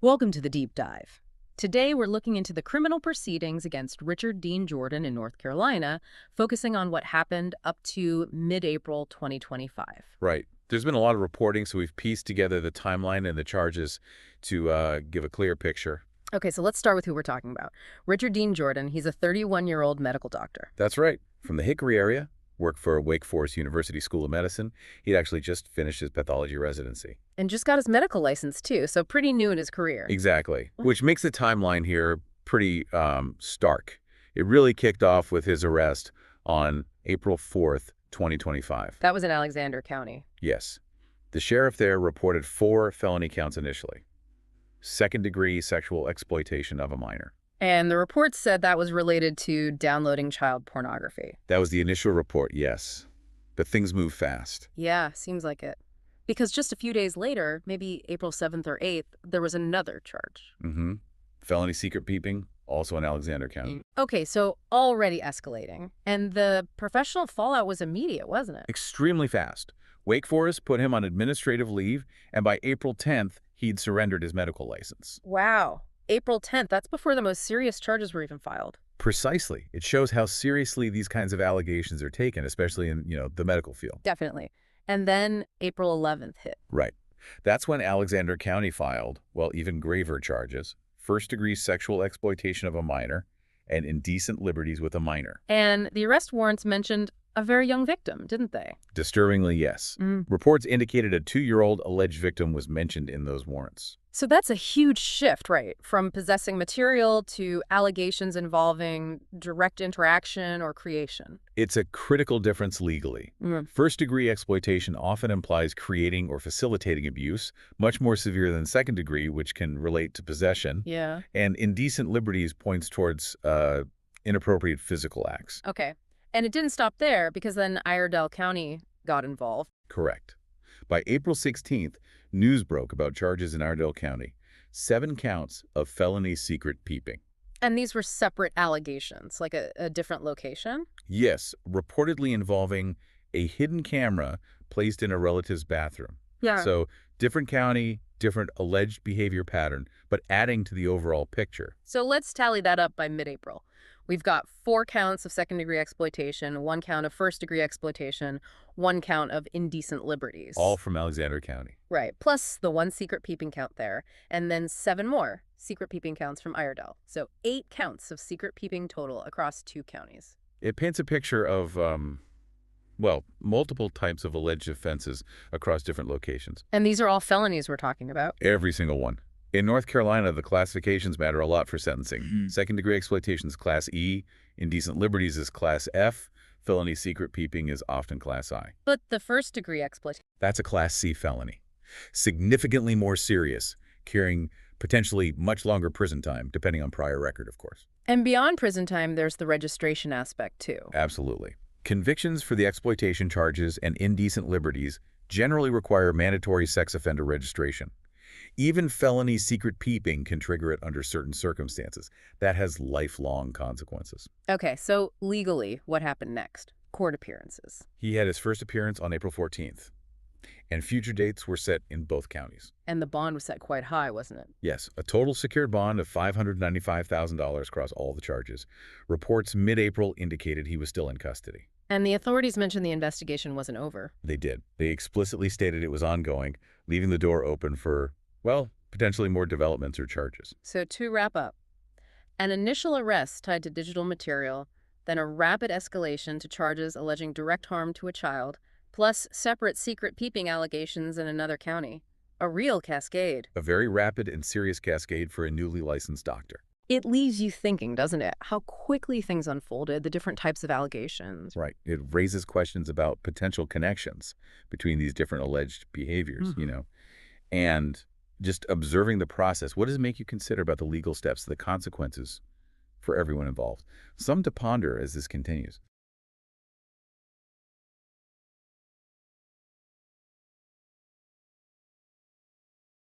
Welcome to the deep dive. Today, we're looking into the criminal proceedings against Richard Dean Jordan in North Carolina, focusing on what happened up to mid-April 2025. Right. There's been a lot of reporting, so we've pieced together the timeline and the charges to give a clear picture. Okay, so let's start with who we're talking about. Richard Dean Jordan, he's a 31-year-old medical doctor. That's right. From the Hickory area, worked for Wake Forest University School of Medicine. He'd actually just finished his pathology residency. And just got his medical license, too, so pretty new in his career. Exactly. Which makes the timeline here pretty stark. It really kicked off with his arrest on April 4th, 2025. That was in Alexander County. Yes. The sheriff there reported 4 felony counts initially. Second-degree sexual exploitation of a minor. And the report said that was related to downloading child pornography. That was the initial report, yes. But things move fast. Yeah, seems like it. Because just a few days later, maybe April 7th or 8th, there was another charge. Felony secret peeping, also in Alexander County. Okay, so already escalating. And the professional fallout was immediate, wasn't it? Extremely fast. Wake Forest put him on administrative leave, and by April 10th, he'd surrendered his medical license. Wow. April 10th, that's before the most serious charges were even filed. Precisely. It shows how seriously these kinds of allegations are taken, especially in, the medical field. Definitely. And then April 11th hit. Right. That's when Alexander County filed, well, even graver charges: first-degree sexual exploitation of a minor and indecent liberties with a minor. And the arrest warrants mentioned a very young victim, didn't they? Disturbingly, yes. Reports indicated a 2-year-old alleged victim was mentioned in those warrants. So that's a huge shift, right? From possessing material to allegations involving direct interaction or creation. It's a critical difference legally. First-degree exploitation often implies creating or facilitating abuse, much more severe than second-degree, which can relate to possession. Yeah. And indecent liberties points towards inappropriate physical acts. Okay. And it didn't stop there, because then Iredell County got involved. Correct. By April 16th, news broke about charges in Iredell County. 7 counts of felony secret peeping. And these were separate allegations, like a different location? Yes, reportedly involving a hidden camera placed in a relative's bathroom. Yeah. So, different county, different alleged behavior pattern, but adding to the overall picture. So let's tally that up by mid-April. We've got 4 counts of second-degree exploitation, 1 count of first-degree exploitation, 1 count of indecent liberties. All from Alexander County. Right, plus the 1 secret peeping count there, and then 7 more secret peeping counts from Iredell. So 8 counts of secret peeping total across 2 counties. It paints a picture of, multiple types of alleged offenses across different locations. And these are all felonies we're talking about. Every single one. In North Carolina, the classifications matter a lot for sentencing. Second-degree exploitation is Class E, indecent liberties is Class F, felony secret peeping is often Class I. But the first-degree exploitation... That's a Class C felony. Significantly more serious, carrying potentially much longer prison time, depending on prior record, of course. And beyond prison time, there's the registration aspect, too. Absolutely. Convictions for the exploitation charges and indecent liberties generally require mandatory sex offender registration. Even felony secret peeping can trigger it under certain circumstances. That has lifelong consequences. Okay, so legally, what happened next? Court appearances. He had his first appearance on April 14th, and future dates were set in both counties. And the bond was set quite high, wasn't it? Yes, a total secured bond of $595,000 across all the charges. Reports mid-April indicated he was still in custody. And the authorities mentioned the investigation wasn't over. They did. They explicitly stated it was ongoing, leaving the door open for, potentially more developments or charges. So to wrap up, an initial arrest tied to digital material, then a rapid escalation to charges alleging direct harm to a child, plus separate secret peeping allegations in another county. A real cascade. A very rapid and serious cascade for a newly licensed doctor. It leaves you thinking, doesn't it? How quickly things unfolded, the different types of allegations. Right. It raises questions about potential connections between these different alleged behaviors, and just observing the process. What does it make you consider about the legal steps, the consequences for everyone involved? Some to ponder as this continues.